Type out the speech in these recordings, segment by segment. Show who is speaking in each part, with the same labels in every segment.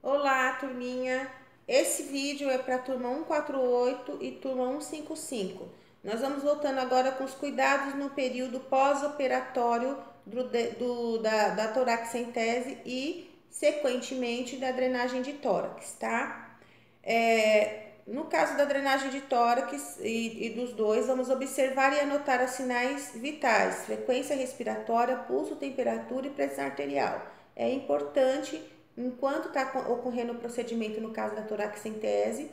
Speaker 1: Olá, turminha! Esse vídeo é para a turma 148 e turma 155. Nós vamos voltando agora com os cuidados no período pós-operatório da toraxentese e, sequentemente, da drenagem de tórax, tá? No caso da drenagem de tórax e dos dois, vamos observar e anotar os sinais vitais, frequência respiratória, pulso, temperatura e pressão arterial. É importante, enquanto está ocorrendo o procedimento, no caso da toraxentese,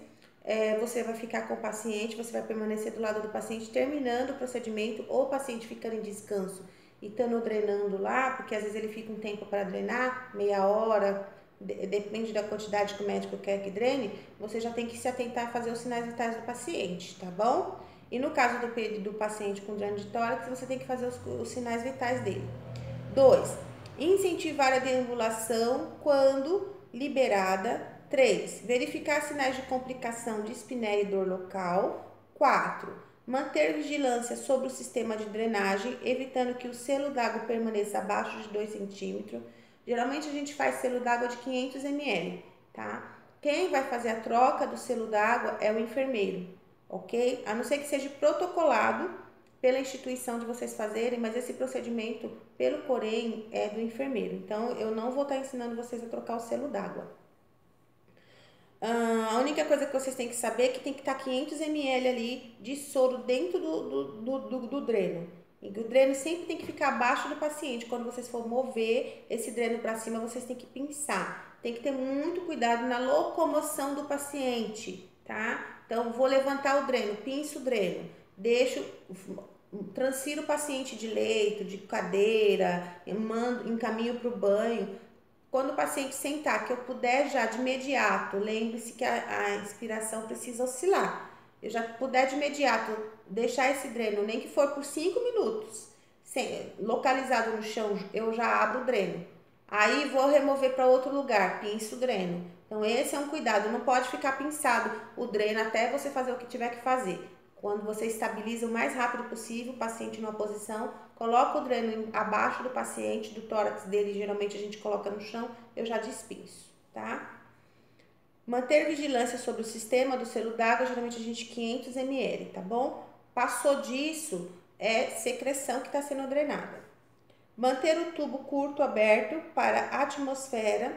Speaker 1: você vai ficar com o paciente, você vai permanecer do lado do paciente terminando o procedimento, ou o paciente ficando em descanso e estando drenando lá, porque às vezes ele fica um tempo para drenar, meia hora, depende da quantidade que o médico quer que drene, você já tem que se atentar a fazer os sinais vitais do paciente, tá bom? E no caso do paciente com dreno de tórax, você tem que fazer os sinais vitais dele. 2. Incentivar a deambulação quando liberada. 3. Verificar sinais de complicação de espinéia e dor local. 4. Manter vigilância sobre o sistema de drenagem, evitando que o selo d'água permaneça abaixo de 2 centímetros. Geralmente a gente faz selo d'água de 500 ml, tá? Quem vai fazer a troca do selo d'água é o enfermeiro, ok? A não ser que seja protocolado pela instituição de vocês fazerem, mas esse procedimento, pelo Corém, é do enfermeiro. Então, eu não vou estar ensinando vocês a trocar o selo d'água. A única coisa que vocês têm que saber é que tem que estar 500 ml ali de soro dentro do dreno. E o dreno sempre tem que ficar abaixo do paciente. Quando vocês for mover esse dreno para cima, vocês têm que pinçar. Tem que ter muito cuidado na locomoção do paciente, tá? Então, vou levantar o dreno, pinço o dreno, transfiro o paciente de leito, de cadeira, encaminho para o banho. Quando o paciente sentar, que eu puder já de imediato, lembre-se que a inspiração precisa oscilar. Eu já puder de imediato deixar esse dreno, nem que for por 5 minutos, localizado no chão, eu já abro o dreno. Aí vou remover para outro lugar, pinço o dreno. Então esse é um cuidado, não pode ficar pinçado o dreno até você fazer o que tiver que fazer. Quando você estabiliza o mais rápido possível o paciente numa posição, coloca o dreno abaixo do paciente, do tórax dele, geralmente a gente coloca no chão, eu já despinço, tá? Manter vigilância sobre o sistema do selo d'água, geralmente a gente 500 ml, tá bom? Passou disso, é secreção que está sendo drenada. Manter o tubo curto aberto para a atmosfera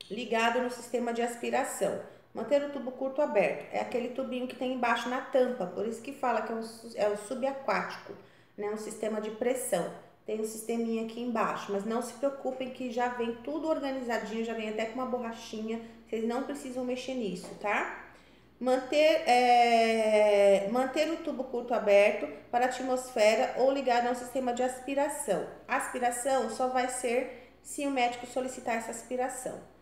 Speaker 1: ligado no sistema de aspiração. Manter o tubo curto aberto. É aquele tubinho que tem embaixo na tampa, por isso que fala que é o subaquático, né? Um sistema de pressão. Tem um sisteminha aqui embaixo, mas não se preocupem que já vem tudo organizadinho, já vem até com uma borrachinha, vocês não precisam mexer nisso, tá? Manter o tubo curto aberto para a atmosfera ou ligado a um sistema de aspiração. A aspiração só vai ser se o médico solicitar essa aspiração.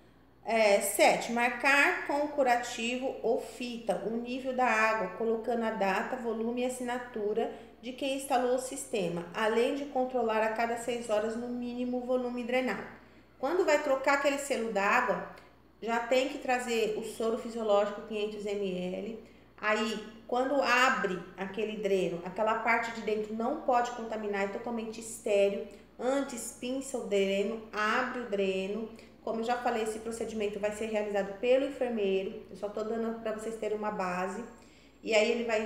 Speaker 1: 7. Marcar com curativo ou fita o nível da água, colocando a data, volume e assinatura de quem instalou o sistema, além de controlar a cada 6 horas no mínimo o volume drenado. Quando vai trocar aquele selo d'água, já tem que trazer o soro fisiológico 500 ml. Aí, quando abre aquele dreno, aquela parte de dentro não pode contaminar, é totalmente estéril. Antes, pinça o dreno, abre o dreno. Como eu já falei, esse procedimento vai ser realizado pelo enfermeiro. Eu só estou dando para vocês terem uma base. E aí ele vai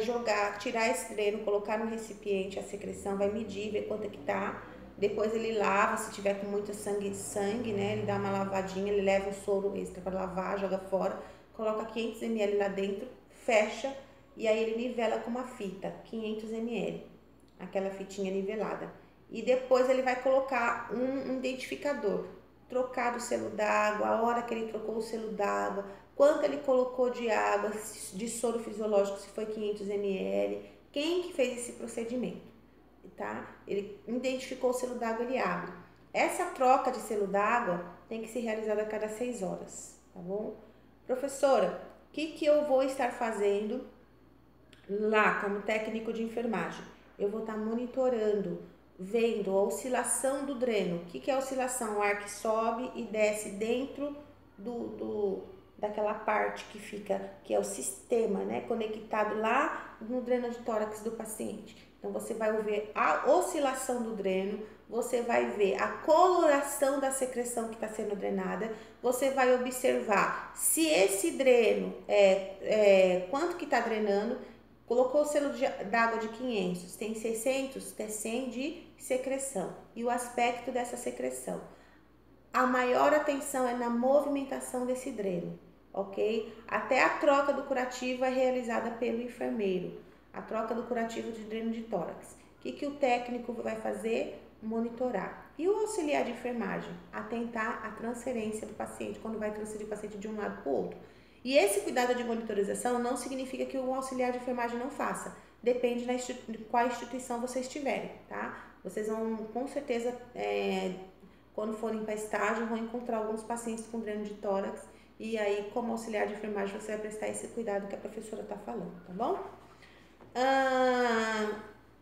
Speaker 1: tirar esse dreno, colocar no recipiente a secreção, vai medir, ver quanto é que tá. Depois ele lava, se tiver com muito sangue, né? Ele dá uma lavadinha, ele leva um soro extra para lavar, joga fora, coloca 500 ml lá dentro, fecha e aí ele nivela com uma fita, 500 ml, aquela fitinha nivelada. E depois ele vai colocar um identificador, trocar o selo d'água, a hora que ele trocou o selo d'água, quanto ele colocou de água, de soro fisiológico, se foi 500 ml, quem que fez esse procedimento, tá? Ele identificou o selo d'água, ele abre. Essa troca de selo d'água tem que ser realizada a cada 6 horas, tá bom? Professora, o que eu vou estar fazendo lá como técnico de enfermagem? Eu vou estar monitorando, vendo a oscilação do dreno. O que é a oscilação? O ar que sobe e desce dentro daquela parte que fica, que é o sistema, né, conectado lá no dreno de tórax do paciente. Então, você vai ver a oscilação do dreno, você vai ver a coloração da secreção que está sendo drenada, você vai observar se esse dreno, quanto que está drenando. Colocou o selo d'água de 500, tem 600, tem 100 de secreção. E o aspecto dessa secreção. A maior atenção é na movimentação desse dreno, ok? Até a troca do curativo é realizada pelo enfermeiro. A troca do curativo de dreno de tórax. O que o técnico vai fazer? Monitorar. E o auxiliar de enfermagem? Atentar à transferência do paciente, quando vai transferir o paciente de um lado para o outro. E esse cuidado de monitorização não significa que o auxiliar de enfermagem não faça. Depende de qual instituição vocês estiverem, tá? Vocês vão, com certeza, quando forem para estágio, vão encontrar alguns pacientes com dreno de tórax. E aí, como auxiliar de enfermagem, você vai prestar esse cuidado que a professora está falando, tá bom?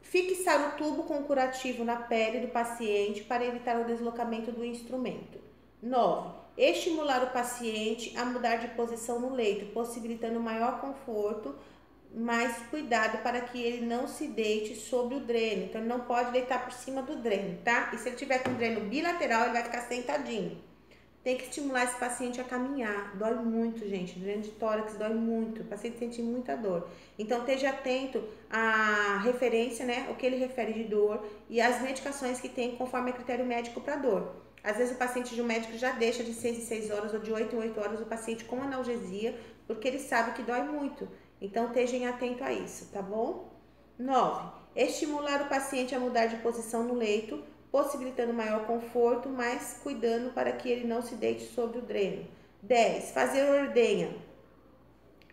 Speaker 1: Fixar o tubo com curativo na pele do paciente para evitar o deslocamento do instrumento. 9. Estimular o paciente a mudar de posição no leito, possibilitando maior conforto, mais cuidado para que ele não se deite sobre o dreno. Então, ele não pode deitar por cima do dreno, tá? E se ele tiver com dreno bilateral, ele vai ficar sentadinho. Tem que estimular esse paciente a caminhar. Dói muito, gente. Dreno de tórax dói muito. O paciente sente muita dor. Então, esteja atento à referência, né? O que ele refere de dor e as medicações que tem conforme a critério médico para dor. Às vezes o paciente de um médico já deixa de 6 em 6 horas ou de 8 em 8 horas o paciente com analgesia, porque ele sabe que dói muito. Então, estejam atento a isso, tá bom? 9. Estimular o paciente a mudar de posição no leito, possibilitando maior conforto, mas cuidando para que ele não se deite sobre o dreno. 10. Fazer ordenha.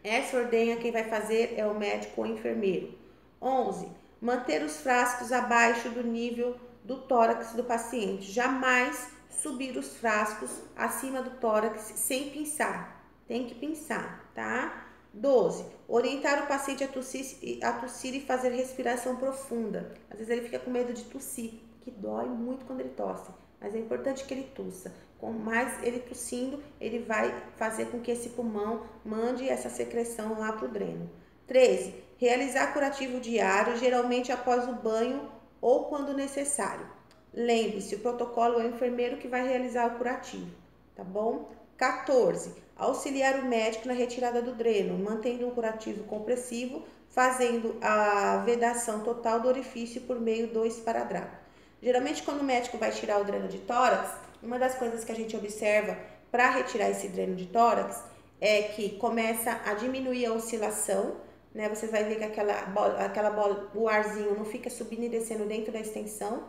Speaker 1: Essa ordenha quem vai fazer é o médico ou enfermeiro. 11. Manter os frascos abaixo do nível do tórax do paciente. Jamais subir os frascos acima do tórax sem pinçar. Tem que pinçar, tá? 12. Orientar o paciente a tossir e fazer respiração profunda. Às vezes ele fica com medo de tossir, que dói muito quando ele tosse, mas é importante que ele tussa. Quanto mais ele tossindo, ele vai fazer com que esse pulmão mande essa secreção lá para o dreno. 13. Realizar curativo diário, geralmente após o banho ou quando necessário. Lembre-se, o protocolo é o enfermeiro que vai realizar o curativo, tá bom? 14. Auxiliar o médico na retirada do dreno, mantendo um curativo compressivo, fazendo a vedação total do orifício por meio do esparadrapo. Geralmente, quando o médico vai tirar o dreno de tórax, uma das coisas que a gente observa para retirar esse dreno de tórax é que começa a diminuir a oscilação, né? Vocês vão ver que aquela bola, o arzinho não fica subindo e descendo dentro da extensão,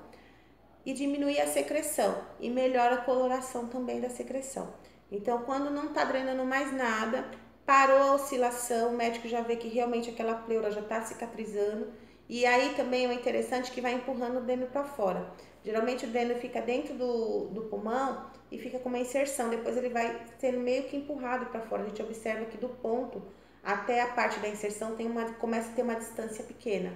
Speaker 1: e diminuir a secreção e melhora a coloração também da secreção. Então, quando não está drenando mais nada, parou a oscilação, o médico já vê que realmente aquela pleura já está cicatrizando. E aí também é interessante que vai empurrando o dreno para fora. Geralmente o dreno fica dentro do pulmão e fica com uma inserção, depois ele vai sendo meio que empurrado para fora. A gente observa que do ponto até a parte da inserção começa a ter uma distância pequena.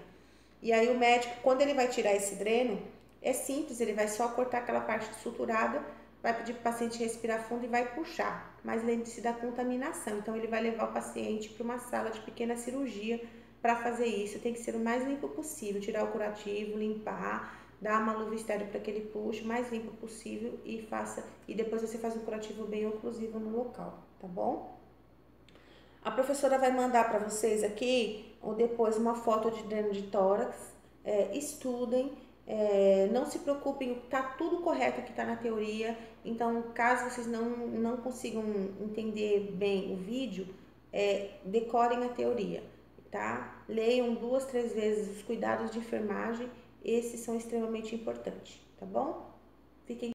Speaker 1: E aí o médico, quando ele vai tirar esse dreno, é simples, ele vai só cortar aquela parte suturada, vai pedir para o paciente respirar fundo e vai puxar. Mas lembre-se da contaminação, então ele vai levar o paciente para uma sala de pequena cirurgia para fazer isso. Tem que ser o mais limpo possível, tirar o curativo, limpar, dar uma luva estéril para que ele puxe o mais limpo possível e depois você faz um curativo bem oclusivo no local, tá bom? A professora vai mandar para vocês aqui ou depois uma foto de dreno de tórax, estudem. Não se preocupem, tá tudo correto que está na teoria. Então, caso vocês não consigam entender bem o vídeo, decorem a teoria, tá? Leiam 2, 3 vezes os cuidados de enfermagem, esses são extremamente importantes, tá bom? Fiquem